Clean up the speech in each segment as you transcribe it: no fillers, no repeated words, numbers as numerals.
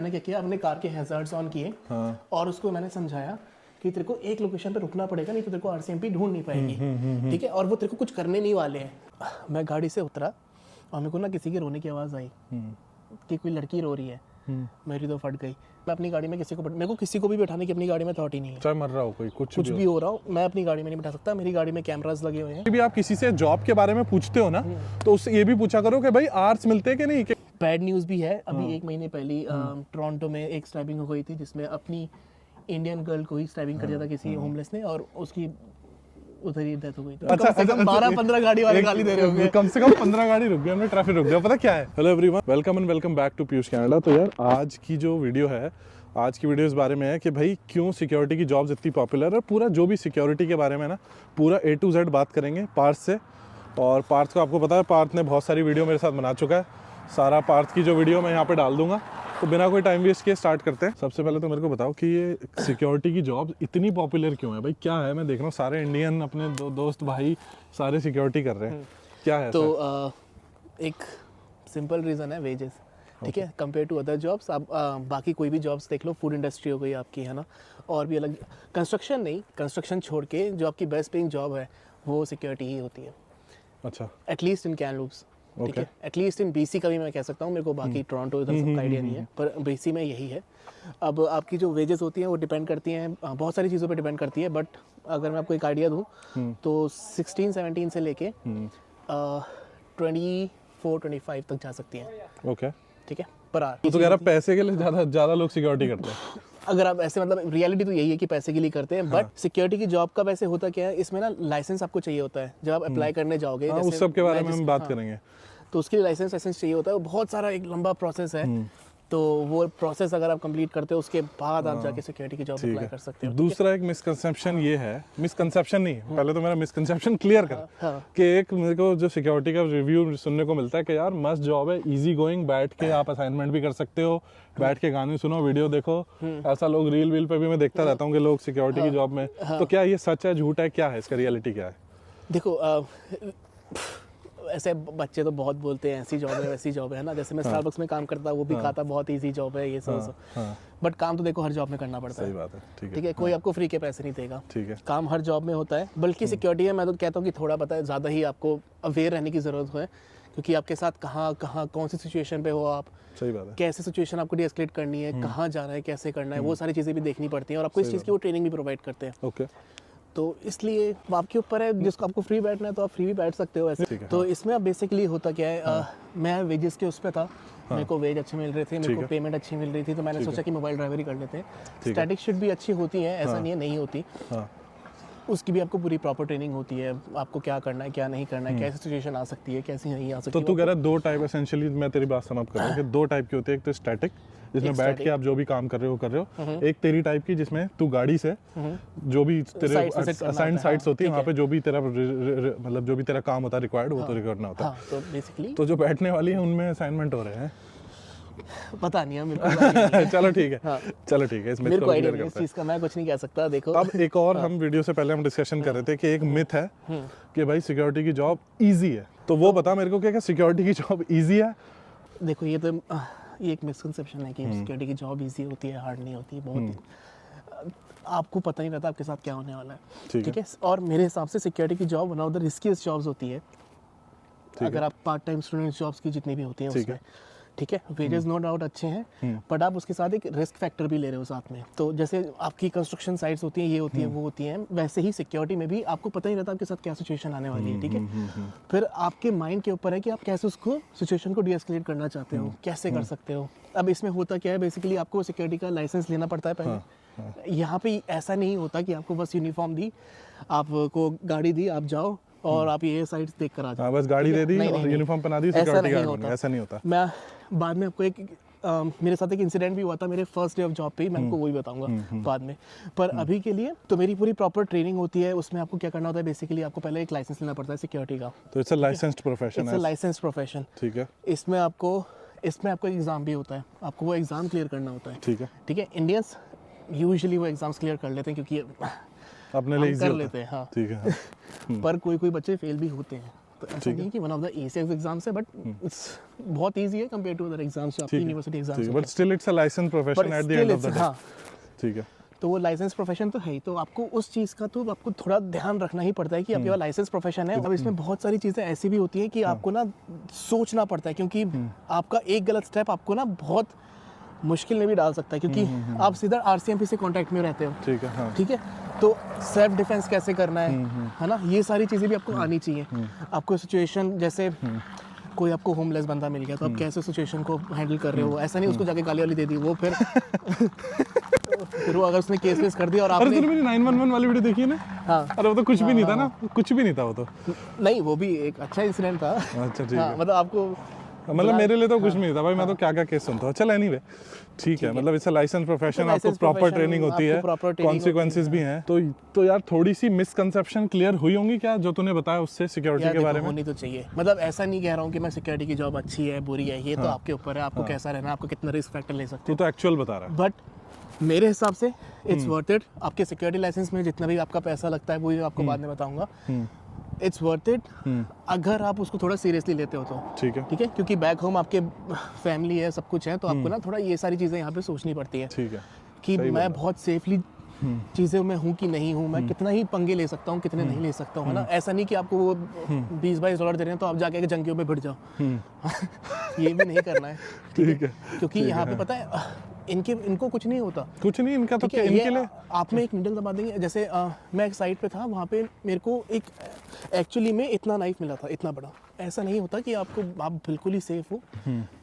मैंने क्या किया, अपने कार के हैज़र्ड्स ऑन किए। हाँ। और उसको मैंने समझाया कि तेरे को एक लोकेशन पे रुकना पड़ेगा, नहीं तो तेरे को आरसीएमपी ढूंढ नहीं पाएगी। ठीक है, और वो तेरे को कुछ करने नहीं वाले हैं। मैं गाड़ी से उतरा और मेरे को ना किसी के रोने की आवाज़ आई कि कोई लड़की रो रही है। मेरी तो फट गई। मैं अपनी गाड़ी में मेरे को किसी को भी बैठाने की अपनी गाड़ी में थॉट ही नहीं है। चाहे मर रहा हो कोई, कुछ भी हो रहा हो, मैं अपनी गाड़ी में नहीं बैठा सकता। मेरी गाड़ी में कैमरास लगे हुए हैं। भी आप किसी से जॉब के बारे में पूछते हो ना, तो उससे ये भी पूछा करो कि भाई आर्ट्स मिलते हैं कि नहीं। बैड न्यूज़ भी है। अभी 1 महीने पहले टोरंटो में एक स्टैबिंग हो गई थी, जिसमें अपनी इंडियन गर्ल को ही स्टैबिंग कर दिया था किसी होमलेस ने, और उसकी उधर ही डेथ हो गई। अच्छा, कम से कम 12-15 गाड़ी वाले गाली दे रहे होंगे। कम से कम 15 गाड़ी रुक गई, हमने ट्रैफिक रुक गया। पता क्या है? Hello everyone, welcome and welcome back to Piyush Canada. तो यार आज की जो वीडियो है, आज की वीडियो इस बारे में है कि भाई क्यों सिक्योरिटी की जॉब्स इतनी पॉपुलर है। पूरा जो भी सिक्योरिटी के बारे में ना, पूरा A to Z बात करेंगे पार्थ से। और पार्थ को आपको पता है, पार्थ ने बहुत सारी वीडियो मेरे साथ बना चुका है। सारा पार्थ की जो वीडियो मैं यहाँ पे डाल दूंगा। तो बिना कोई टाइम वेस्ट किए स्टार्ट करते हैं। सबसे पहले तो मेरे को बताओ कि ये सिक्योरिटी की जॉब इतनी पॉपुलर क्यों है भाई? क्या है? मैं देख रहा हूँ सारे इंडियन अपने दोस्त भाई सारे सिक्योरिटी कर रहे हैं, क्या है? तो एक सिंपल रीज़न है, वेजेस। ठीक है, कंपेयर टू अदर जॉब्स। आप बाकी कोई भी जॉब्स देख लो, फूड इंडस्ट्री हो गई आपकी, है ना, और भी अलग, कंस्ट्रक्शन नहीं, कंस्ट्रक्शन छोड़ के जो आपकी बेस्ट पेइंग जॉब है वो सिक्योरिटी ही होती है। अच्छा, एटलीस्ट इन कैमलूप्स। ठीक है, एटलीस्ट इन BC का भी मैं कह सकता हूँ। मेरे को बाकी टोरंटो इधर सबका आइडिया नहीं है, पर BC में यही है। अब आपकी जो वेजेस होती हैं वो डिपेंड करती हैं बहुत सारी चीज़ों पे डिपेंड करती है, बट अगर मैं आपको एक आइडिया दूँ तो 16-17 से लेके 24-25 तक जा सकती हैं। ओके, ठीक है, पर आर। तो कह रहा पैसे के लिए ज़्यादा लोग सिक्योरिटी करते हैं। अगर आप ऐसे, मतलब रियलिटी तो यही है कि पैसे के लिए करते हैं। बट सिक्योरिटी की जॉब का वैसे होता क्या है, इसमें ना लाइसेंस आपको चाहिए होता है जब आप अप्लाई करने जाओगे। हाँ, उस सब के बारे में हम बात करेंगे। तो उसके लिए लाइसेंस चाहिए होता है, वो बहुत सारा एक लंबा प्रोसेस है। तो वो प्रोसेस अगर आप कंप्लीट करते हो, उसके बाद आप जाके सिक्योरिटी की जॉब अप्लाई कर सकते हो। दूसरा एक मिसकंसेप्शन ये है, मिसकंसेप्शन नहीं, पहले तो मेरा मिसकंसेप्शन क्लियर कर कि एक मेरे को जो सिक्योरिटी का रिव्यू सुनने को मिलता है कि यार मस्त जॉब है, इजी गोइंग, बैठ के आप असाइनमेंट भी कर सकते हो, बैठ के गाने सुनो, वीडियो देखो। ऐसा लोग रील पे भी मैं देखता रहता हूँ कि लोग सिक्योरिटी की जॉब में। तो क्या ये सच है, झूठ है, क्या है इसका, रियलिटी क्या है? देखो, ऐसे बच्चे तो बहुत बोलते हैं ऐसी जॉब है वैसी जॉब है ना। जैसे मैं स्टारबक्स में काम करता, वो भी कहता बहुत इजी जॉब है ये सब। बट काम तो देखो हर जॉब में करना पड़ता है। सही बात है, ठीक है, कोई आपको फ्री के पैसे नहीं देगा। ठीक है, काम हर जॉब में होता है। बल्कि सिक्योरिटी है, मैं तो कहता हूँ कि थोड़ा पता है ज़्यादा ही आपको अवेयर रहने की ज़रूरत है, क्योंकि आपके साथ कहाँ कौन सी सिचुएशन पे हो आप। सही बात है। कैसे सिचुएशन आपको डीएस्केलेट करनी है, कहाँ जाना है, कैसे करना है, वो सारी चीज़ें भी देखनी पड़ती हैं। और आपको इस चीज़ की वो ट्रेनिंग भी प्रोवाइड करते हैं। ओके, तो इसलिए आपके ऊपर है, जिसको आपको फ्री बैठना है तो आप फ्री भी बैठ सकते हो ऐसे। तो इसमें अब बेसिकली होता क्या है, मैं वेजेस के उस पे था। मेरे को वेज अच्छे मिल रहे थे, मेरे को पेमेंट अच्छी मिल रही थी, तो मैंने सोचा कि मोबाइल ड्राइवरी कर लेते हैं। स्टैटिक शिफ्ट भी अच्छी होती है, ऐसा नहीं है नहीं होती। उसकी भी आपको पूरी प्रॉपर ट्रेनिंग होती है, आपको क्या करना है क्या नहीं करना है, कैसी सिचुएशन आ सकती है कैसी नहीं आ सकती है। तो तू कह रहा है दो टाइप, एसेंशियली मैं तेरी बात समझ कर रहा हूँ कि दो टाइप की होती है। एक तो स्टैटिक, जिसमें बैठ के आप जो भी काम कर रहे हो। एक तेरी टाइप की जिसमें तू गाड़ी से जो भी तेरे असाइंड साइट्स होती है, वहाँ पे जो भी तेरा मतलब जो भी तेरा काम होता है रिक्वायर्ड, वो तो करना होता है। तो बेसिकली तो जो बैठने वाली है उनमें असाइनमेंट हो रहे हैं, पता नहीं है मेरे को। चलो ठीक है, चलो ठीक है, इसमें मेरे को आइडिया नहीं इस चीज़ का, मैं कुछ नहीं कह सकता। देखो अब एक और हम वीडियो से पहले हम डिस्कशन कर रहे थे कि एक मिथ है कि भाई सिक्योरिटी की जॉब इजी है। तो वो बता मेरे को, क्या सिक्योरिटी की जॉब इजी है? देखो ये एक मिसकंसेप्शन है कि सिक्योरिटी की जॉब इजी होती है, हार्ड नहीं होती। बहुत आपको पता नहीं रहता आपके साथ क्या होने वाला है। ठीक है, और मेरे हिसाब से सिक्योरिटी की job one of the riskiest jobs होती है, अगर आप पार्ट टाइम स्टूडेंट जॉब्स की जितनी भी होती हैं उसमें। ठीक है, वेजेस नो डाउट अच्छे हैं, बट आप उसके साथ एक रिस्क फैक्टर भी ले रहे हो साथ में। तो जैसे आपकी कंस्ट्रक्शन साइट्स होती हैं, ये होती हैं वो होती हैं, वैसे ही सिक्योरिटी में भी आपको पता ही रहता आपके साथ क्या सिचुएशन आने वाली है। ठीक है, फिर आपके माइंड के ऊपर है कि आप कैसे उसको सिचुएशन को डीएस्केलेट करना चाहते हो, कैसे कर सकते हो। अब इसमें होता क्या है, बेसिकली आपको सिक्योरिटी का लाइसेंस लेना पड़ता है पहले। यहाँ पे ऐसा नहीं होता कि आपको बस यूनिफॉर्म दी, आपको गाड़ी दी, आप जाओ और आप ये साइट्स देख कर आ जाओ। बस गाड़ी दे दी और यूनिफॉर्म पहना दी, सिक्योरिटी गार्ड बन गया। ऐसा नहीं होता। मैं बाद में आपको मेरे साथ एक इंसिडेंट भी हुआ था मेरे फर्स्ट डे ऑफ जॉब पे ही, मैं आपको वही बताऊंगा बाद में। पर अभी के लिए तो मेरी पूरी प्रॉपर ट्रेनिंग होती है। उसमें आपको क्या करना होता है, बेसिकली आपको पहले एक लाइसेंस लेना पड़ता है सिक्योरिटी का। तो इट्स अ लाइसेंस्ड प्रोफेशन है। It's a licensed profession. ठीक है, इसमें आपको एग्जाम भी होता है, आपको वो एग्जाम क्लियर करना होता है। ठीक है, इंडियंस यूजुअली वो एग्जाम्स क्लियर कर लेते हैं क्योंकि अपने लिए इजी कर लेते हैं। हाँ, ठीक है। पर कोई बच्चे फेल भी होते हैं। तो ऐसा नहीं है कि one of the easiest exams है, बट इट्स बहुत इजी है कंपेयर टू अदर एग्जाम्स जो आपकी university exams but still it's a licence profession at the end of the day. हाँ, ठीक है, तो वो लाइसेंस प्रोफेशन तो है ही, तो आपको उस चीज़ का तो आपको थोड़ा ध्यान रखना ही पड़ता है कि आपके पास लाइसेंस प्रोफेशन है। अब इसमें बहुत सारी चीज़ें ऐसी भी होती हैं कि आपको ना सोचना पड़ता है, क्योंकि आपका एक गलत स्टेप आपको ना बहुत मुश्किल में भी डाल सकता है, क्योंकि आप सीधा आरसीएमपी से कांटेक्ट में रहते हो। ठीक है, हाँ, ठीक है, तो सेल्फ डिफेंस कैसे करना है ना, ये सारी चीज़ें भी आपको आनी चाहिए। आपको सिचुएशन जैसे कोई आपको होमलेस बंदा मिल गया तो आप कैसे सिचुएशन को हैंडल कर रहे हो, ऐसा नहीं उसको जाके गाली वाली दे दी वो फिर फिर वो अगर उसने केस वेस कर दिया और अरे आपने तूने मेरी 911 वाली वीडियो देखी है ना? हाँ, अरे वो तो कुछ भी नहीं था ना, कुछ भी नहीं था वो तो। नहीं वो भी एक अच्छा इंसिडेंट था। अच्छा, ठीक हाँ, है, मतलब आपको मतलब मेरे लिए तो कुछ नहीं था भाई, मैं तो क्या क्या केस सुनता हूँ। चल एनीवे, ठीक है, मतलब इससे लाइसेंस प्रोफेशन, आपको प्रॉपर ट्रेनिंग होती है, कॉन्सिक्वेंसेस भी हैं। तो यार थोड़ी सी मिसकंसेप्शन क्लियर हुई होंगी क्या जो तूने बताया उससे सिक्योरिटी के बारे में? होनी तो चाहिए, मतलब ऐसा नहीं कह रहा हूँ कि मैं सिक्योरिटी की जॉब अच्छी है बुरी है, ये तो आपके ऊपर है, आपको कैसा रहना, आपको कितना रिस्क फैक्टर ले सकते तू तो एक्चुअल बता रहा है। हो। बट मेरे हिसाब से इट्स वर्थ इट। आपके सिक्योरिटी लाइसेंस में जितना भी आपका पैसा लगता है वो आपको बाद में बताऊंगा, इट्स वर्थ इट अगर आप उसको थोड़ा सीरियसली लेते हो तो। ठीक है, ठीक है, क्योंकि बैक होम आपके फैमिली है, सब कुछ है, तो आपको ना थोड़ा ये सारी चीज़ें यहाँ पे सोचनी पड़ती है। ठीक है, कि मैं बहुत सेफली चीज़ें में हूँ कि नहीं हूँ, मैं कितना ही पंगे ले सकता हूँ, कितने नहीं ले सकता हूँ, है ना। ऐसा नहीं कि आपको वो $20-22 दे रहे हैं तो आप जाके जंगियों पे भिड़ जाओ ये भी नहीं करना है। ठीक है, क्योंकि यहाँ पे पता है इनको कुछ नहीं होता, कुछ नहीं इनका तो ठीक है, क्या इनके लिए आप में एक नीडल दबा देंगे। जैसे मैं एक साइट पे था, वहाँ पे मेरे को एक एक्चुअली में इतना नाइफ मिला था, इतना बड़ा। ऐसा नहीं होता कि आप बिल्कुल ही सेफ हो,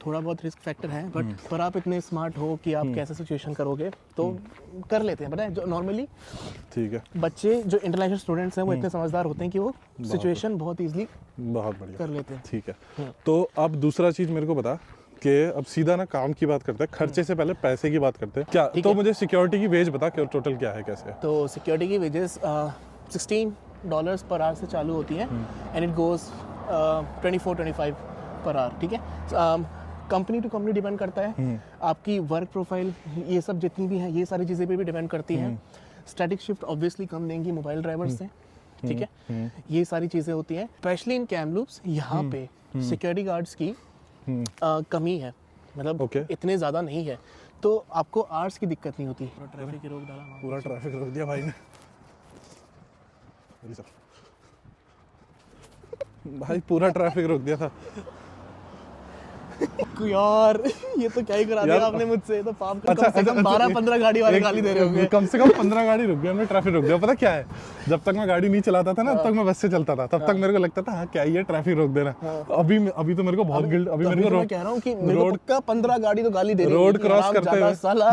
थोड़ा बहुत रिस्क फैक्टर है, बट पर आप इतने स्मार्ट हो कि आप कैसे सिचुएशन करोगे तो कर लेते हैं। पता है जो नॉर्मली ठीक है, बच्चे जो इंटरनेशनल स्टूडेंट्स हैं वो इतने समझदार होते हैं कि वो सिचुएशन बहुत ईजिली बहुत बढ़िया कर लेते हैं। ठीक है, तो अब दूसरा चीज मेरे को बता कि अब सीधा ना काम की बात करते हैं, खर्चे से पहले पैसे की बात करते हैं क्या। तो मुझे सिक्योरिटी की वेज बता कि टोटल क्या है, कैसे है। तो सिक्योरिटी की वेजेस $16 पर आवर से चालू होती है and it goes 24-25 per hour. ठीक है, कंपनी टू कंपनी डिपेंड करता है, आपकी वर्क प्रोफाइल ये सब जितनी भी है ये सारी चीज़ें पे भी डिपेंड करती हैं। स्टैटिक शिफ्ट ऑब्वियसली कम देंगी मोबाइल ड्राइवर्स से। ठीक है, ये सारी चीज़ें होती हैं, स्पेशली इन कैमलूप्स। यहाँ पे सिक्योरिटी गार्ड्स की कमी है, मतलब इतने ज़्यादा नहीं है, तो आपको आवर्स की दिक्कत नहीं होती। ट्रैफिक रोक डाला, पूरा ट्रैफिक रोक दिया भाई ने। भाई पूरा ट्रैफिक रोक दिया था यार ये तो क्या ही करा दिया आपने मुझसे, तो पाप का कम से कम 12-15 गाड़ी वाले गाली दे रहे होंगे। कम से कम 15 गाड़ी रुक गई, हमने ट्रैफिक रोक दिया। पता क्या है, जब तक मैं गाड़ी नहीं चलाता था ना तब तक मैं बस से चलता था, तब तक मेरे को लगता था हाँ क्या ये ट्रैफिक रोक देना। अभी तो मेरे को बहुत गिल्ट, अभी मेरे को मैं कह रहा हूँ कि मेरे को पक्का 15 गाड़ी तो गाली दे रही है। रोड क्रॉस करते हुए साला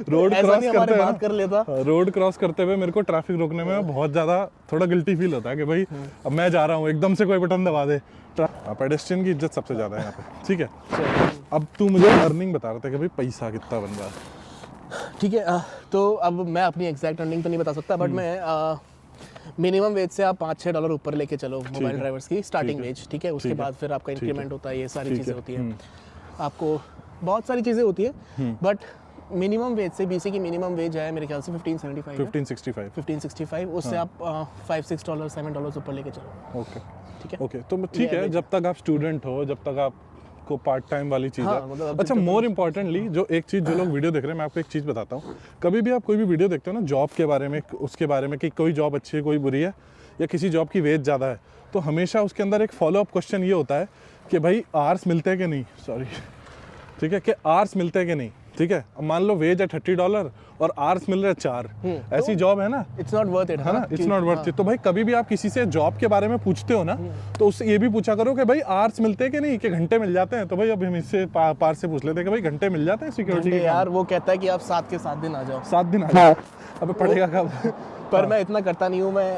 रोड क्रॉस करते बात कर लेता, रोड क्रॉस करते हुए मेरे को ट्रैफिक रोकने में बहुत ज्यादा थोड़ा गिल्टी फील होता है कि भाई अब मैं जा रहा हूँ, एकदम से कोई बटन दबा दे। पेडेस्ट्रियन की इज्जत सबसे ज्यादा है यहाँ पे। ठीक है, अब तू मुझे अर्निंग बता रहा था कि भाई पैसा कितना बन रहा है। ठीक है, तो अब मैं अपनी एग्जैक्ट अर्निंग तो नहीं बता सकता, बट मैं मिनिमम वेज से आप $5-6 ऊपर लेके चलो मोबाइल ड्राइवर्स की स्टार्टिंग वेज। ठीक है, उसके बाद फिर आपका इंक्रीमेंट होता है, ये सारी चीज़ें होती हैं, आपको बहुत सारी चीज़ें होती है, बट मिनिमम वेज से बीसी की मिनिमम वेज है मेरे ख्याल से 1565, उससे आप $5-6 $7 ऊपर लेके चलो। ओके, ठीक है, ओके, तो ठीक है, जब तक आप स्टूडेंट हो, जब तक आपको पार्ट टाइम वाली चीज़ है। मतलब अच्छा, मोर इम्पोर्टेंटली जो एक चीज़ जो लोग वीडियो देख रहे हैं, मैं आपको एक चीज़ बताता हूँ। कभी भी आप कोई भी वीडियो देखते हो ना जॉब के बारे में, उसके बारे में कि कोई जॉब अच्छी है कोई बुरी है, या किसी जॉब की वेज ज़्यादा है, तो हमेशा उसके अंदर एक फॉलोअप क्वेश्चन ये होता है कि भाई आवर्स मिलते हैं कि नहीं, सॉरी, ठीक है, कि आवर्स मिलते हैं कि नहीं। ठीक है, अब मान लो वेज है $30 और आवर्स मिल रहे हैं 4, ऐसी जॉब है ना, इट्स नॉट वर्थ इट, है ना, इट्स नॉट वर्थ इट। तो भाई कभी भी आप किसी से जॉब के बारे में पूछते हो ना, तो उससे ये भी पूछा करो कि भाई आवर्स मिलते हैं कि नहीं, कि घंटे मिल जाते हैं। तो भाई अब हम इससे पार से पूछ लेते हैं कि भाई घंटे मिल जाते हैं सिक्योरिटी के। यार वो कहता है कि आप 7 के 7 दिन आ जाओ, 7 दिन आ जाओ, अब पड़ेगा कब। पर मैं इतना करता नहीं हूँ, मैं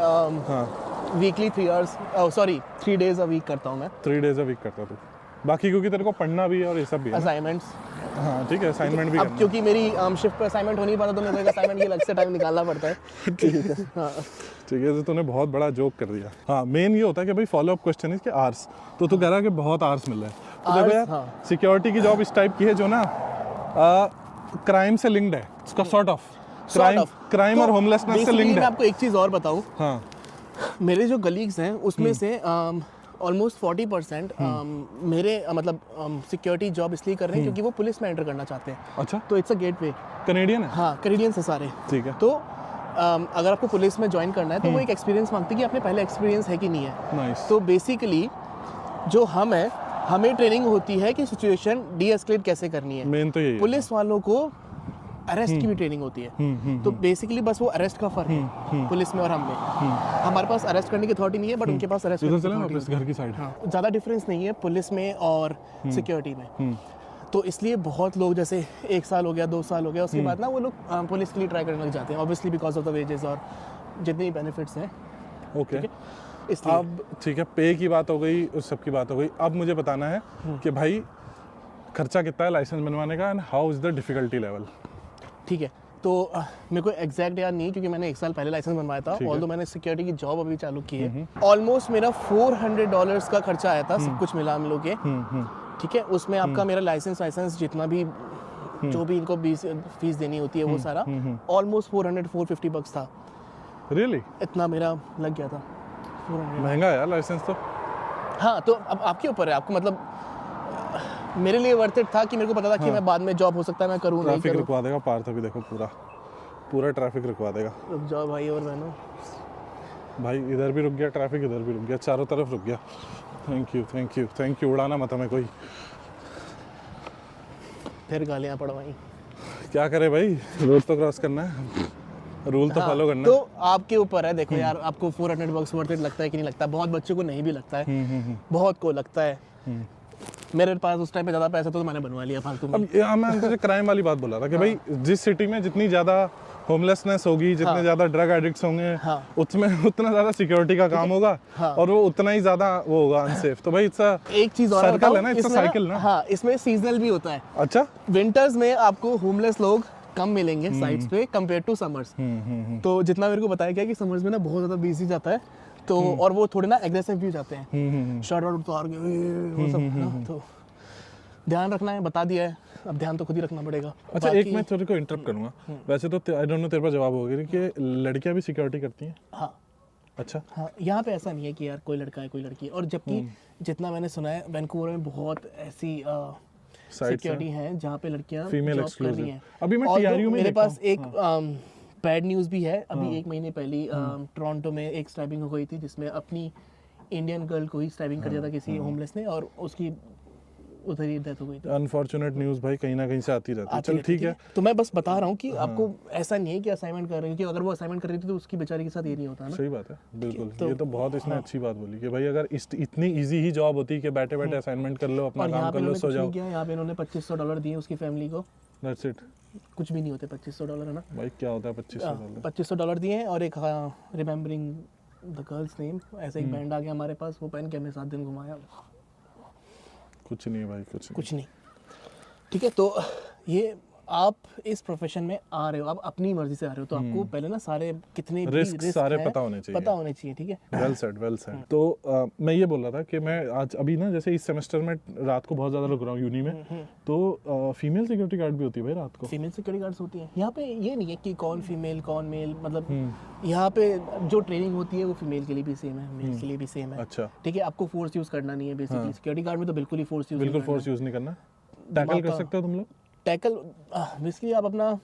वीकली 3 डेज अ वीक करता हूँ मैं। 3 डेज अ वीक करता हूँ बाकी, क्योंकि तेरे को पढ़ना भी है और ये सब भी है, असाइनमेंट्स। हाँ ठीक है, असाइनमेंट भी अब क्योंकि मेरी शिफ्ट पे असाइनमेंट हो नहीं पाता तो मेरे को असाइनमेंट के अलग से टाइम निकालना पड़ता है। ठीक है, हाँ ठीक है, तो तूने बहुत बड़ा जोक कर दिया। हाँ, मेन ये होता है कि भाई फॉलोअप क्वेश्चन है कि आवर्स, तो तू कह रहा है कि बहुत आवर्स मिल रहे हैं। तो देखो यार, सिक्योरिटी की जॉब इस टाइप की है जो ना क्राइम से लिंक्ड है, इसका सॉर्ट ऑफ क्राइम और होमलेसनेस से लिंक्ड है। मैं आपको एक चीज़ और बताऊँ, हाँ, मेरे जो कलीग्स हैं उसमें से ऑलमोस्ट 40% मेरे मतलब सिक्योरिटी जॉब इसलिए कर रहे हैं क्योंकि वो पुलिस में एंटर करना चाहते हैं। अच्छा, तो इट्स अ गेटवे। कनेडियन है? हाँ, कैनेडियन से सारे। ठीक है। तो अगर आपको पुलिस में ज्वाइन करना है तो वो एक एक्सपीरियंस मांगती है कि आपने पहले एक्सपीरियंस है कि नहीं है। नाइस। तो बेसिकली जो हम है, हमें ट्रेनिंग होती है कि सिचुएशन डी एस्केलेट कैसे करनी है। मेन तो यही है। पुलिस वालों को अरेस्ट की भी ट्रेनिंग होती है। तो बेसिकली बस वो अरेस्ट का फर्क है पुलिस में और हम में। हमारे पास अरेस्ट करने की अथॉरिटी नहीं है, बट उनके पास अरेस्ट करने की authority वापस घर की साइड। हाँ, ज़्यादा डिफरेंस नहीं है पुलिस में और सिक्योरिटी में। तो इसलिए बहुत लोग जैसे 1 साल हो गया, 2 साल हो गया, उसके बाद ना वो लोग पुलिस के लिए ट्राई करने लग जाते हैं, obviously because of the wages और जितनी बेनिफिट्स हैं। ओके। इसलिए अब ठीक है, पे की बात हो गई, उस सब की बात हो गई। अब मुझे बताना है कि भाई खर्चा कितना है लाइसेंस बनवाने का and how is the difficulty level? ठीक है, तो मेरे को एग्जैक्ट याद नहीं क्योंकि मैंने 1 साल पहले लाइसेंस बनवाया था, ऑल्दो मैंने सिक्योरिटी की जॉब अभी चालू की है। ऑलमोस्ट मेरा $400 का खर्चा आया था, सब कुछ मिला मिलो के। ठीक है, उसमें आपका मेरा लाइसेंस जितना भी जो भी इनको फीस देनी होती है वो सारा ऑलमोस्ट $450 था। रियली? इतना मेरा लग गया था। 400। महंगा है यार लाइसेंस तो। हाँ, तो अब आपके ऊपर है, आपको मतलब मेरे लिए वर्थ इट था कि मेरे को पता था कि मैं बाद में जॉब हो सकता है मैं करूँ नहीं ट्रैफिक करूँ। रुकवा देगा पार्थ, अभी देखो पूरा ट्रैफिक रुकवा देगा। रुक जाओ भाई और बहनों। भाई इधर भी रुक गया ट्रैफिक, इधर भी रुक गया, चारों तरफ रुक गया। Thank you. उड़ाना मत हमें कोई। फिर गालियाँ पड़वाई। क्या करे भाई, रोड तो क्रॉस करना है, रूल तो फॉलो करना तो आपके ऊपर है। देखो यार, आपको $400 वर्थ इट लगता है कि नहीं लगता? बहुत बच्चों को नहीं भी लगता है, बहुत को लगता है। मेरे पास उस टाइम पे ज़्यादा पैसा तो मैंने बनवा लिया फालतू में। अब मैं तुझे क्राइम वाली बात बोला था कि भाई जिस सिटी में जितनी ज़्यादा होमलेसनेस होगी, जितने ज़्यादा ड्रग एडिक्ट्स होंगे, उसमें उतना ज़्यादा सिक्योरिटी का काम होगा और वो उतना ही ज़्यादा वो होगा अनसेफ। तो भाई एक चीज़ और सर्कल है ना, इट्स साइकिल ना। हाँ, इसमें सीजनल भी होता है। अच्छा, विंटर्स में आपको होमलेस लोग कम मिलेंगे साइट्स पे कंपेयर टू समर्स। तो जितना मेरे को बताया गया कि समर्स में ना बहुत ज़्यादा बिजी जाता है, तो और वो थोड़े ना एग्रेसिव भी जाते हैं, शर्ट वर्ट उतार के वो सब है ना। तो ध्यान रखना है, बता दिया है, अब ध्यान तो खुद ही रखना पड़ेगा। अच्छा, एक मैं तेरे को इंटरप्ट करूंगा। वैसे तो आई डोंट नो तेरे पास जवाब होगा कि लड़कियां भी सिक्योरिटी करती हैं? हाँ। अच्छा। हाँ, यहाँ पे ऐसा नहीं है कि यार कोई लड़का है कोई लड़की है। और जबकि जितना मैंने सुना है वैंकूवर में बहुत ऐसी सिक्योरिटी है जहाँ पे लड़कियाँ फीमेल जॉब कर रही हैं। अभी मैं टीआरयू में मेरे पास एक बैड न्यूज़ भी है। अभी 1 महीने पहले टोरंटो में एक स्टैबिंग हो गई थी जिसमें अपनी इंडियन गर्ल को ही स्टैबिंग कर दिया था किसी होमलेस ने, और उसकी उधर ही डेथ हो गई थी। अनफॉर्चुनेट न्यूज़ भाई कहीं ना कहीं से आती रहती है। चल ठीक है। तो मैं बस बता रहा हूँ कि आपको ऐसा नहीं है कि असाइनमेंट कर रही है, कि अगर वो असाइनमेंट कर रही थी तो उसकी बेचारी के साथ ये नहीं होता ना। सही बात है, बिल्कुल। ये तो बहुत इसने अच्छी बात बोली कि भाई अगर इतनी इजी ही जॉब होती कि बैठे बैठे असाइनमेंट कर लो, अपना काम कर लो, सो जाओ। यहाँ पे इन्होंने $2500 दिए उसकी फैमिली को। That's it. कुछ भी नहीं होते $2500, है ना भाई? क्या होता है $2500? $2500 दिए हैं और एक रिमेम्बरिंग द गर्ल्स नेम, ऐसा एक बैंड आ गया हमारे पास, वो पहन के हमें 7 दिन घुमाया। कुछ नहीं भाई, कुछ नहीं। ठीक है, तो ये आप इस प्रोफेशन में आ रहे हो, आप अपनी मर्जी से आ रहे हो, तो आपको पहले ना सारे कितने रिस्क सारे पता होने चाहिए। ठीक है। Well said. तो मैं ये बोल रहा था कि मैं आज अभी ना जैसे इस सेमेस्टर में रात को बहुत ज़्यादा रुक रहा हूँ यूनी में, तो फीमेल सिक्योरिटी गार्ड भी होती है भाई रात को? फीमेल सिक्योरिटी गार्ड्स होती हैं यहाँ पे। ये नहीं है कि कौन फीमेल कौन मेल, मतलब यहाँ पे जो ट्रेनिंग होती है वो फीमेल के लिए भी सेम है, मेल के लिए भी सेम है। अच्छा, ठीक है, आपको फोर्स यूज़ करना नहीं है बेसिकली। सिक्योरिटी गार्ड में तो बिल्कुल ही फोर्स यूज़ नहीं करना। टैकल कर सकते हो तुम लोग? टैकल बेसिकली आप अपना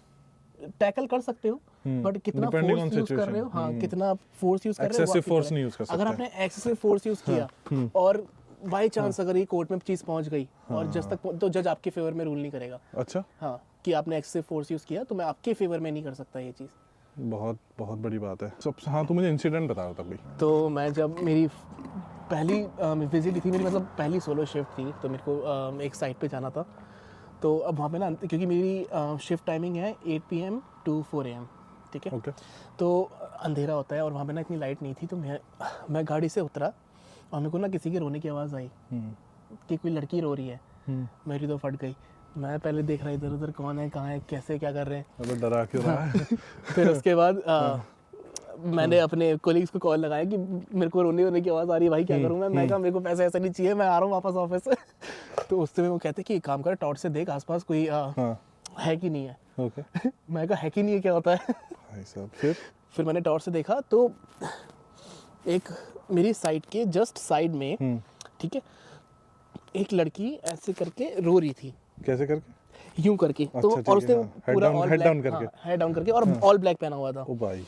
टैकल कर सकते हो, बट कितना फोर्स यूज कर रहे हो, हाँ कितना फोर्स यूज कर रहे हो, एक्सेसिव फोर्स नहीं यूज कर सकते। अगर आपने एक्सेसिव फोर्स यूज किया और बाय चांस अगर ये कोर्ट में चीज पहुंच गई और जज तक, तो जज आपके फेवर में रूल नहीं करेगा। अच्छा। हाँ, कि आपने एक्सेसिव फोर्स यूज किया तो मैं आपके फेवर में नहीं कर सकता ये चीज। बहुत बहुत बड़ी बात है। सब हाँ, तो मुझे इंसिडेंट बता रहा था भाई। तो मैं जब मेरी पहली विजिट थी, मेरी मतलब पहली सोलो शिफ्ट थी, तो मेरे को एक साइट पे जाना था। तो अब वहाँ पे ना, क्योंकि मेरी शिफ्ट टाइमिंग है 8 PM to 4 AM, ठीक है। okay. तो अंधेरा होता है और वहाँ पे ना इतनी लाइट नहीं थी, तो मैं गाड़ी से उतरा और मेरे को ना किसी के रोने की आवाज़ आई कि कोई लड़की रो रही है। मेरी तो फट गई। मैं पहले देख रहा इधर उधर कौन है, कहाँ है, कैसे क्या कर रहे हैं। अबे डरा क्यों रहा है? फिर उसके बाद मैंने अपने कोलीग्स को कॉल लगाया कि मेरे को रोने की आवाज़ आ रही है भाई, क्या करूँ मैं कहा मेरे को पैसे ऐसा नहीं चाहिए, मैं आ रहा हूँ वापस ऑफिस से। तो उस समय वो कहते कि एक काम कर, टॉर्च से देख आसपास कोई है कि नहीं है। ओके। मैं कहा है कि नहीं है क्या होता है? भाई साहब, फिर मैंने टॉर्च से देखा तो एक मेरी साइड के जस्ट साइड में, ठीक है, एक लड़की ऐसे करके रो रही थी। कैसे करके? यूं करके। अच्छा, तो ठीक और है, उसने हाँ। पूरा Head down- all head down black, करके। हेड डाउन करके, और ऑल ब्लैक पहना हुआ था। ओ भाई,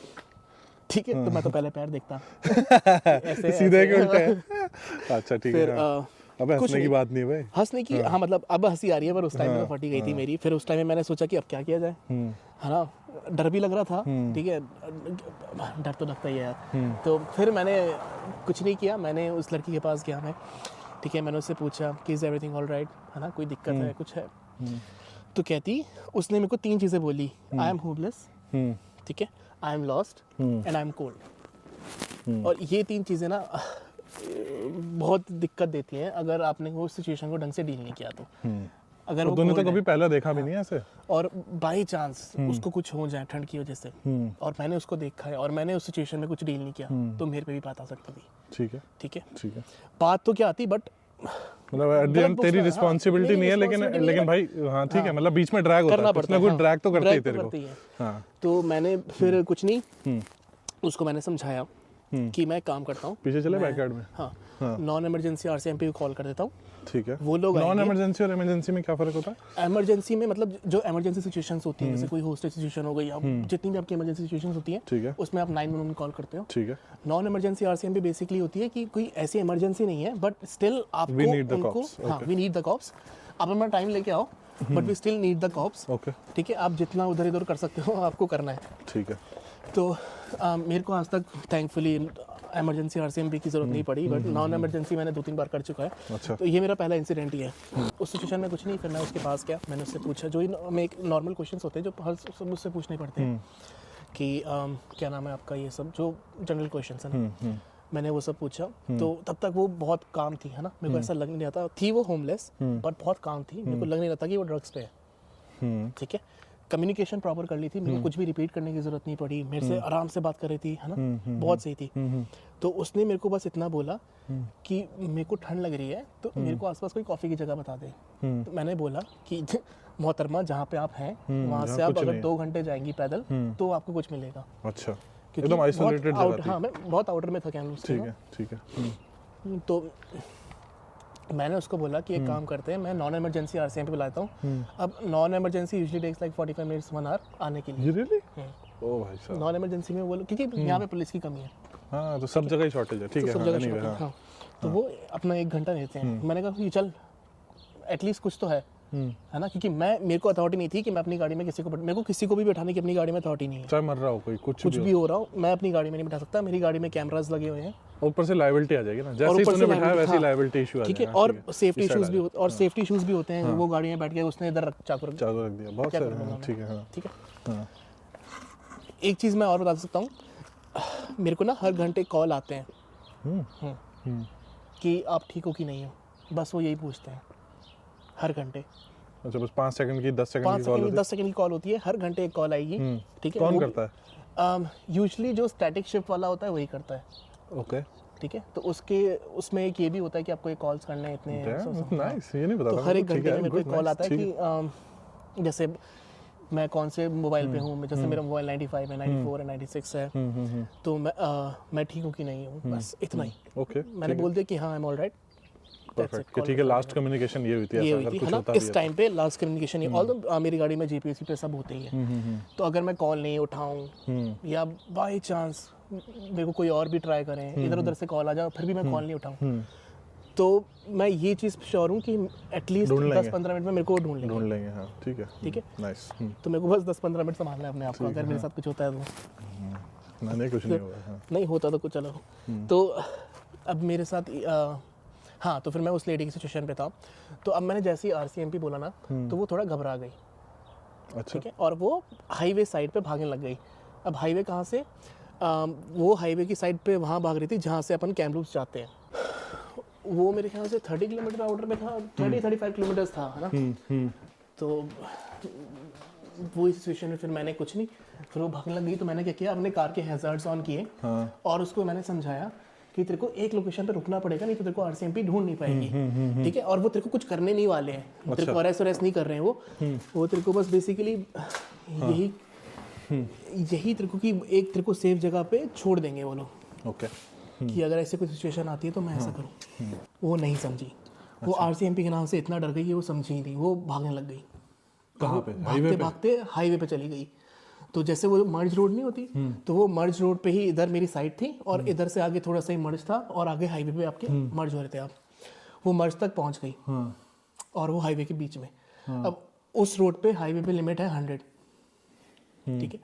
ठीक है, तो मैं तो पहले पैर देखता ऐसे सीधे ऐसे। के उल्टे। अच्छा ठीक फिर है, हाँ। अबे कुछ हंसने की नहीं। बात नहीं है भाई। हंसने की, हाँ मतलब अब हंसी आ रही है, पर उस टाइम में हाँ, तो फटी गई थी मेरी। फिर उस टाइम में मैंने सोचा कि अब क्या किया जाए, है ना। डर भी लग रहा था, ठीक है, डर तो लगता ही है यार। तो फिर मैंने कुछ नहीं किया, मैंने उस लड़की के पास गया मैं, ठीक है, मैंने उससे पूछा कि इज़ एवरीथिंग ऑल राइट, है ना, कोई दिक्कत है, कुछ है। तो कहती, उसने मेरे को 3 चीज़ें बोली, आई एम होपलेस, ठीक है, I am lost and I am cold. और ये 3 चीज़ें ना बहुत दिक्कत देती हैं अगर आपने वो सिचुएशन को ढंग से डील नहीं किया तो। अगर वो तूने तो cold है, कभी पहले देखा भी नहीं है ऐसे। और बाई चांस उसको कुछ हो जाए ठंड की वजह से, और मैंने उसको देखा है और मैंने उस सिचुएशन में कुछ डील नहीं किया, तो मेरे पे भी बात आ सकती थी। ठीक है, ठीक है, ठीक है। बात तो क्या आती, बट मतलब एट द एंड तेरी हाँ, रिस्पॉन्सिबिलिटी मेरी नहीं है, लेकिन responsibility नहीं है, भाई हाँ ठीक है, मतलब बीच में ड्रैग होता करना है, कुछ पड़ता ना है, कुछ हाँ, ड्रैग तो करते ही drag तो तेरे को। करती है। हाँ, तो मैंने फिर कुछ नहीं, उसको मैंने समझाया कि मैं काम करता हूँ, पीछे चले बैक में। हाँ, नॉन इमरजेंसी RCMP को कॉल कर देता हूँ, ठीक है। वो लोग नॉन आएंगे। इमरजेंसी और इमरजेंसी में क्या फर्क होता है? इमरजेंसी में मतलब जो इमरजेंसी सिचुएशंस होती हैं, जैसे कोई होस्टेज सिचुएशन हो गई, या जितनी भी आपकी इमरजेंसी सिचुएशंस होती हैं, ठीक है, उसमें आप 911 कॉल करते हो। ठीक है। नॉन इमरजेंसी RCMP बेसिकली होती है कि कोई ऐसी इमरजेंसी नहीं है, बट स्टिल आपको We need the उनको, cops, हाँ, okay. We need the cops, आप अपना टाइम लेके आओ, but we still need the cops. Okay, ठीक है, आप जितना उधर इधर कर सकते हो आपको करना है। ठीक है। तो मेरे को आज तक थैंकफुली इमरजेंसी RCMP की ज़रूरत नहीं पड़ी, बट नॉन इमरजेंसी मैंने 2-3 बार कर चुका है। अच्छा, तो ये मेरा पहला इंसिडेंट ही है। उस सिचुएशन में कुछ नहीं, फिर मैं उसके पास गया, मैंने उससे पूछा, जो मैं एक नॉर्मल क्वेश्चंस होते हैं जो हर सब मुझसे पूछने पड़ते हैं, कि क्या नाम है आपका, ये सब जो जनरल क्वेश्चंस है ना, मैंने वो सब पूछा। तो तब तक वो बहुत काम थी, है ना, मेरे को ऐसा लग नहीं रहा था, थी वो होमलेस, बट बहुत काम थी, मेरे को लग नहीं रहा था कि वो ड्रग्स पे है। ठीक है, कम्युनिकेशन प्रॉपर कर ली थी, मेरे को कुछ भी रिपीट करने की ज़रूरत नहीं पड़ी, मेरे से आराम से बात कर रही थी, है ना, बहुत सही थी। तो उसने मेरे को बस इतना बोला कि मेरे को ठंड लग रही है, तो मेरे को आसपास कोई कॉफ़ी की जगह बता दे। तो मैंने बोला कि मोहतरमा, जहाँ पे आप हैं वहाँ से आप अगर 2 घंटे जाएंगी पैदल तो आपको कुछ मिलेगा। अच्छा, क्योंकि एकदम आइसोलेटेड जगह थी। हाँ, मैं बहुत आउटर में था कैमरूस से। ठीक है, ठीक है। तो मैंने उसको बोला कि एक काम करते हैं, मैं नॉन इमरजेंसी RCMP बुलाता हूँ। अब non emergency usually takes like 45 minutes 1 hour आने के लिए। ये रियली? ओ भाई साहब। नॉन इमरजेंसी में बोलो, क्योंकि यहाँ पे पुलिस की कमी है, हाँ, तो सब जगह ही शॉर्टेज है। ठीक तो है, सब हाँ, जगह anyway, shortage है, हाँ। हाँ। तो वो अपना 1 घंटा देते हैं। मैंने कहा कि चल एटलीस्ट कुछ तो है ना, क्योंकि मेरे को अथॉरिटी नहीं थी कि मैं अपनी गाड़ी में मेरे को किसी को भी बैठाने की अपनी गाड़ी में अथॉरिटी नहीं है। चाहे मर रहा हो कोई, कुछ कुछ भी हो रहा हो, मैं अपनी गाड़ी में नहीं बैठा सकता, मेरी गाड़ी में कैमरास लगे हुए हैं, ऊपर से लायबिलिटी आ जाएगी ना, जैसे ही ऊपर तूने से बिठाया liability, वैसे ही हाँ। लायबिलिटी इशू आ ठीक है, जाएगा। और ठीक है, सेफ्टी इस side इश्यूज आ भी जाएगा। और सेफ्टी इश्यूज भी होते हैं। वो गाड़ी में बैठ के उसने इधर चाकू रख चाकू रख दिया, बहुत क्या सारे, करूँगा हाँ, मैं? ठीक है, हाँ, ठीक है, हाँ, एक चीज़ मैं और बता सकता हूँ, मेरे को ना हर घंटे कॉल आते हैं कि आप ठीक हो कि नहीं हो, बस वो यही पूछते हैं हर घंटे। अच्छा, बस 5 सेकंड की, 10 सेकंड 5 की सेकंड कॉल की 10 सेकंड की कॉल होती है, हर घंटे एक कॉल आएगी। ठीक है, कौन वो करता है? यूजुअली जो स्टैटिक शिफ्ट वाला होता है वही करता है। ओके, ठीक है, तो उसमें एक ये भी होता है कि आपको एक कॉल्स करने हैं इतने। नाइस, ये नहीं पता तो था हर एक मुझे। ठीक घंटे है, में मेरे को एक good, कॉल nice, आता है ठीक कि जैसे मैं कौन से मोबाइल पे हूँ, जैसे मेरा मोबाइल 95 है, 94 है, 96 है, तो मैं ठीक हूँ कि नहीं हूँ, बस इतना ही। ओके, मैंने बोल दिया कि हाँ I am all right, perfect, कि ठीक है, लास्ट कम्युनिकेशन ये हुई थी, ये ऐसा हुई अगर थी, कुछ है ना, होता भी इस है टाइम पे लास्ट कम्युनिकेशन ही। ऑल मेरी गाड़ी में GPS पे सब होते ही है, तो अगर मैं कॉल नहीं उठाऊं या बाई चांस मेरे को कोई और भी ट्राई करें, इधर उधर से कॉल आ जाए, फिर भी मैं कॉल नहीं उठाऊं, तो मैं ये चीज़ श्योर हूँ कि एटलीस्ट 10-15 मिनट में मेरे को ढूंढ ढूंढ लेंगे, हाँ, ठीक है, ठीक है, नाइस। तो मेरे को बस 10-15 मिनट संभालना है अपने आप को, अगर मेरे साथ कुछ होता है तो। नहीं, कुछ नहीं होगा, हाँ, नहीं होता तो कुछ चलो। तो अब मेरे साथ हाँ, तो फिर मैं उस लेडी की सिचुएशन पे था, तो अब मैंने जैसे ही RCMP बोला ना, तो वो थोड़ा घबरा गई। अच्छा, ठीक है, और वो हाईवे साइड पे भागने लग गई। अब हाईवे कहाँ से, वो हाईवे की साइड पे वहाँ भाग रही थी जहाँ से अपन कैमरूस जाते हैं। वो मेरे ख्याल से 30 किलोमीटर आउटर में था, 30-35 किलोमीटर्स था, है ना। तो वो सिचुएशन में फिर मैंने कुछ नहीं, फिर वो भागने लग गई, तो मैंने क्या किया, अपने कार के हैज़ार्ड्स ऑन किए, और उसको मैंने समझाया कि तेरे को एक लोकेशन पे रुकना पड़ेगा, नहीं तो तेरे को RCMP ढूंढ नहीं पाएगी। ठीक है, और वो तेरे को कुछ करने नहीं वाले हैं, तेरे को अरेस्ट नहीं कर रहे हैं वो तेरे को बस बेसिकली यही तेरे को कि एक तेरे को सेफ जगह पे छोड़ देंगे वो लोग। ओके, कि अगर ऐसी कोई सिचुएशन आती है तो मैं ऐसा करूँ। वो नहीं समझी, वो RCMP के नाम से इतना डर गई कि वो समझी ही नहीं, वो भागने लग गई। कहाँ पे? भागते भागते हाईवे पे चली गई। तो जैसे वो मर्ज रोड नहीं होती, तो वो मर्ज रोड पे ही इधर मेरी साइड थी और इधर से आगे थोड़ा सा ही मर्ज था और आगे हाईवे पे आपके मर्ज हो रहे थे आप। वो मर्ज तक पहुंच गई और वो हाईवे के बीच में। अब उस रोड पे हाईवे पे लिमिट है 100, ठीक है,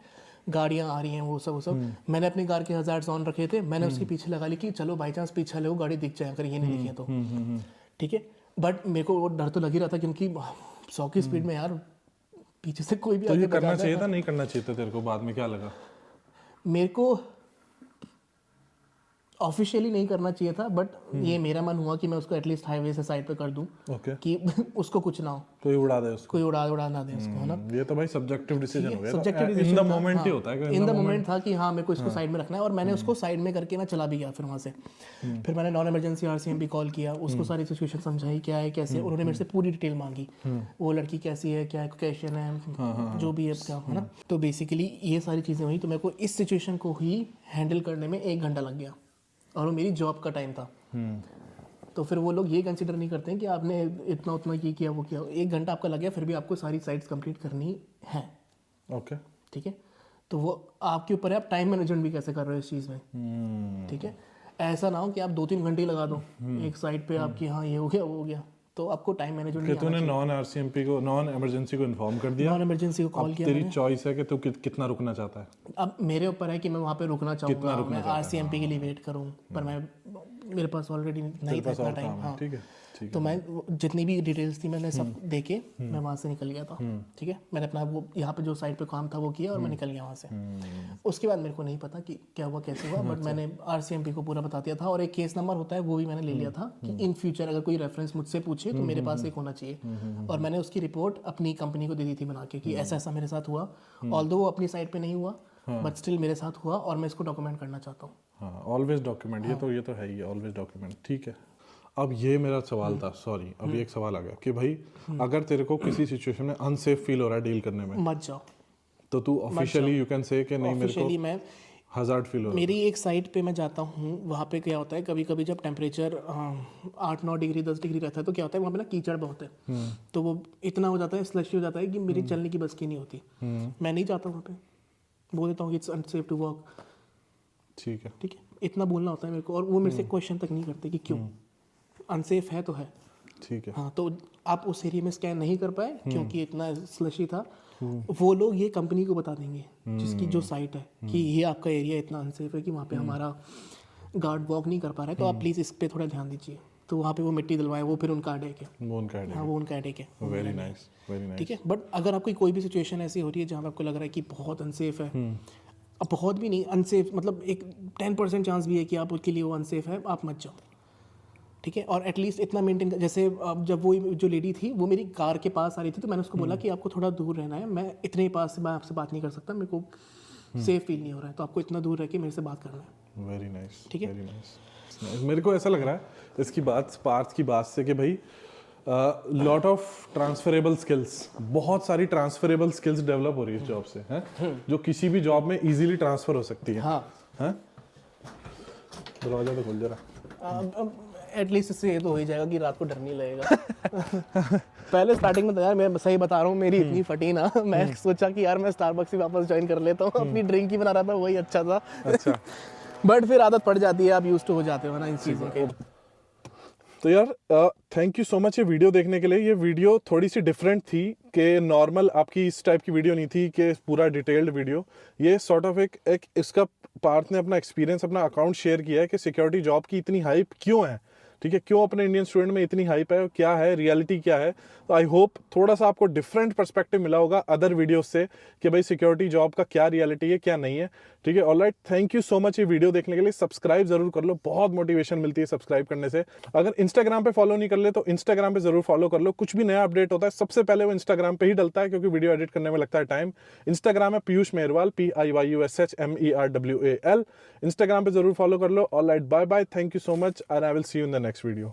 गाड़ियां आ रही हैं वो सब। मैंने अपनी कार के हज़ार्ड्स ऑन रखे थे, मैंने उसके पीछे लगा ली कि चलो बाई चांस पीछे ले गाड़ी दिख जाए अगर ये नहीं दिखी है तो, ठीक है। बट मेरे को वो डर तो लग ही रहा था क्योंकि 100 की स्पीड में यार पीछे से कोई भी तो आगे ये करना बजा चाहिए जाएगा। था, नहीं करना चाहिए था तेरे को? बाद में क्या लगा? मेरे को ऑफिशियली नहीं करना चाहिए था, बट ये मेरा मन हुआ कि मैं उसको एटलीस्ट हाईवे से साइड पे कर दूं ओके, कि उसको कुछ ना हो, कोई उड़ा दे उसको। कोई उड़ा ना दे उसको, है ना। ये तो भाई सब्जेक्टिव डिसीजन हो गया। Subjective in decision the moment ही होता है कि इन द मोमेंट था कि हाँ मेरे को इसको साइड में रखना है और मैंने उसको साइड में करके मैं चला भी गया फिर वहाँ से। फिर मैंने नॉन इमरजेंसी RCMP कॉल किया, उसको सारी सिचुएशन समझाई क्या है कैसे। उन्होंने मेरे से पूरी डिटेल मांगी, वो लड़की कैसी है, क्या क्वेश्चन है, जो भी है क्या, है ना। तो बेसिकली ये सारी चीज़ें हुई, तो मेरे को इस सिचुएशन को ही हैंडल करने में 1 घंटा लग गया और वो मेरी जॉब का टाइम था। तो फिर वो लोग ये कंसिडर नहीं करते हैं कि आपने इतना उतना ये किया वो किया। 1 घंटा आपका लग गया, फिर भी आपको सारी साइट्स कंप्लीट करनी है, ओके, ठीक है। तो वो आपके ऊपर है, आप टाइम मैनेजमेंट भी कैसे कर रहे हो इस चीज़ में, ठीक है। ऐसा ना हो कि आप 2-3 घंटे लगा दो एक साइड पे आपकी, हाँ ये हो गया वो हो गया, तो आपको टाइम मैनेजमेंट फिर तूने नॉन RCMP को, नॉन इमरजेंसी को इन्फॉर्म कर दिया? नॉन इमरजेंसी को कॉल किया। तेरी चॉइस है कि तू कितना रुकना चाहता है। अब मेरे ऊपर है कि मैं वहाँ पे रुकना चाहूँगा, मैं RCMP के लिए वेट करूँ, पर मैं मेरे पास ऑलरेडी नहीं था इतना टाइम। हाँ, ठीक है, तो मैं जितनी भी डिटेल्स थी मैंने सब देके मैं वहाँ से निकल गया था, ठीक है। मैंने अपना वो यहाँ पे जो साइड पे काम था वो किया और मैं निकल गया वहाँ से। उसके बाद मेरे को नहीं पता कि क्या हुआ कैसे हुआ, बट मैंने RCMP को पूरा बता दिया था और एक केस नंबर होता है वो भी मैंने ले लिया था कि इन फ्यूचर अगर कोई रेफरेंस मुझसे पूछे तो मेरे पास एक होना चाहिए। और मैंने उसकी रिपोर्ट अपनी कंपनी को दे दी थी बना के कि ऐसा ऐसा मेरे साथ हुआ, ऑल्दो वो अपनी साइड पे नहीं हुआ बट स्टिल मेरे साथ हुआ और मैं इसको डॉक्यूमेंट करना चाहता हूँ। हाँ, ऑलवेज डॉक्यूमेंट, ये तो है ही, ऑलवेज डॉक्यूमेंट, ठीक है। अब ये मेरा सवाल था, सॉरी, अब एक सवाल आ गया कि भाई अगर तेरे को किसी सिचुएशन में अनसेफ फील हो रहा है डील करने में, मत जाओ, तो तू ऑफिशियली यू कैन से कि नहीं मेरे को मैं हज़ार्ड फील हो रहा है। मेरी एक साइड पे मैं जाता हूँ, वहाँ पे क्या होता है कभी कभी जब टेम्परेचर 8-9 डिग्री 10 डिग्री रहता है तो क्या होता है वहाँ पे ना कीचड़ बहुत है, तो वो इतना हो जाता है, स्लशी हो जाता है कि मेरी चलने की बस की नहीं होती। मैं नहीं जाता वहाँ पे, बोल देता हूँ इट्स अनसेफ टू वॉक, ठीक है, ठीक है, इतना बोलना होता है मेरे को। और वो मेरे से क्वेश्चन तक नहीं करते कि क्यों, अनसेफ है तो है, ठीक है। हाँ। तो आप उस एरिया में स्कैन नहीं कर पाए क्योंकि इतना स्लशी था, वो लोग ये कंपनी को बता देंगे जिसकी जो साइट है कि ये आपका एरिया इतना अनसेफ है कि वहाँ पे हमारा गार्ड वॉक नहीं कर पा रहा है, तो आप प्लीज़ इस पे थोड़ा ध्यान दीजिए। तो वहाँ पे वो मिट्टी दिलवाए, वो फिर उनका अटैक है, वो उनका है, हाँ वो उनका अटैक है। वेरी नाइस, वेरी नाइस, ठीक है। बट अगर आपकी कोई भी सिचुएशन ऐसी हो रही है जहाँ पे आपको लग रहा है कि बहुत अनसेफ है, अब बहुत भी नहीं अनसेफ, मतलब एक 10% चांस भी है कि आप उसके लिए वो अनसेफ है, आप मत जाओ, ठीक है। और एटलीस्ट इतना मेंटेन, जैसे अब जब वो जो लेडी थी वो मेरी कार के पास आ रही थी तो मैंने उसको बोला कि आपको थोड़ा दूर रहना है, मैं इतने पास से मैं आपसे बात नहीं कर सकता, मेरे को सेफ फील नहीं हो रहा है, तो आपको इतना दूर रह के मेरे से बात करना है। वेरी नाइस, ठीक है। Very nice. मेरे को ऐसा लग रहा है इसकी बात, पार्थ की बात से, कि भाई लॉट ऑफ ट्रांसफरेबल स्किल्स, बहुत सारी ट्रांसफरेबल स्किल्स डेवलप हो रही है इस जॉब से, हैं, जो किसी भी जॉब में इजीली ट्रांसफर हो सकती है। हाँ, हैं, दरवाजा तो खोल जरा। एटलीस्ट इससे ये तो हो ही जाएगा कि रात को डर नहीं लगेगा। पहले स्टार्टिंग में तो यार मैं सही बता रहा हूँ, मेरी इतनी फटी ना, मैं सोचा कि यार मैं स्टारबक्स ही वापस ज्वाइन कर लेता हूँ, अपनी ड्रिंक ही बना रहा था, वही अच्छा था। अच्छा। बट फिर आदत पड़ जाती है, आप यूज्ड टू हो जाते हो ना इन चीज़ों के। तो यार थैंक यू सो मच ये वीडियो देखने के लिए। ये वीडियो थोड़ी सी डिफरेंट थी कि नॉर्मल आपकी इस टाइप की वीडियो नहीं थी कि पूरा डिटेल्ड वीडियो। ये सॉर्ट ऑफ एक इसका पार्थ ने अपना एक्सपीरियंस, अपना अकाउंट शेयर किया है कि सिक्योरिटी जॉब की इतनी हाइप क्यों है, ठीक है, क्यों अपने इंडियन स्टूडेंट में इतनी हाइप है, क्या है रियलिटी क्या है। तो आई होप थोड़ा सा आपको डिफरेंट पर्सपेक्टिव मिला होगा अदर वीडियोस से कि भाई सिक्योरिटी जॉब का क्या रियलिटी है क्या नहीं है, ठीक है। Alright, thank you so much ये वीडियो देखने के लिए। सब्सक्राइब जरूर कर लो, बहुत मोटिवेशन मिलती है सब्सक्राइब करने से। अगर इंस्टाग्राम पे फॉलो नहीं कर ले तो इंस्टाग्राम पे जरूर फॉलो कर लो, कुछ भी नया अपडेट होता है सबसे पहले वो इंस्टाग्राम पे ही डलता है क्योंकि वीडियो एडिट करने में लगता है टाइम। इंस्टाग्राम है पीयूष मेहरवाल, PIYUSHMERWAL। इंस्टाग्राम पे जरूर फॉलो कर लो। Alright, bye bye, thank you so much and I will see you in the next video.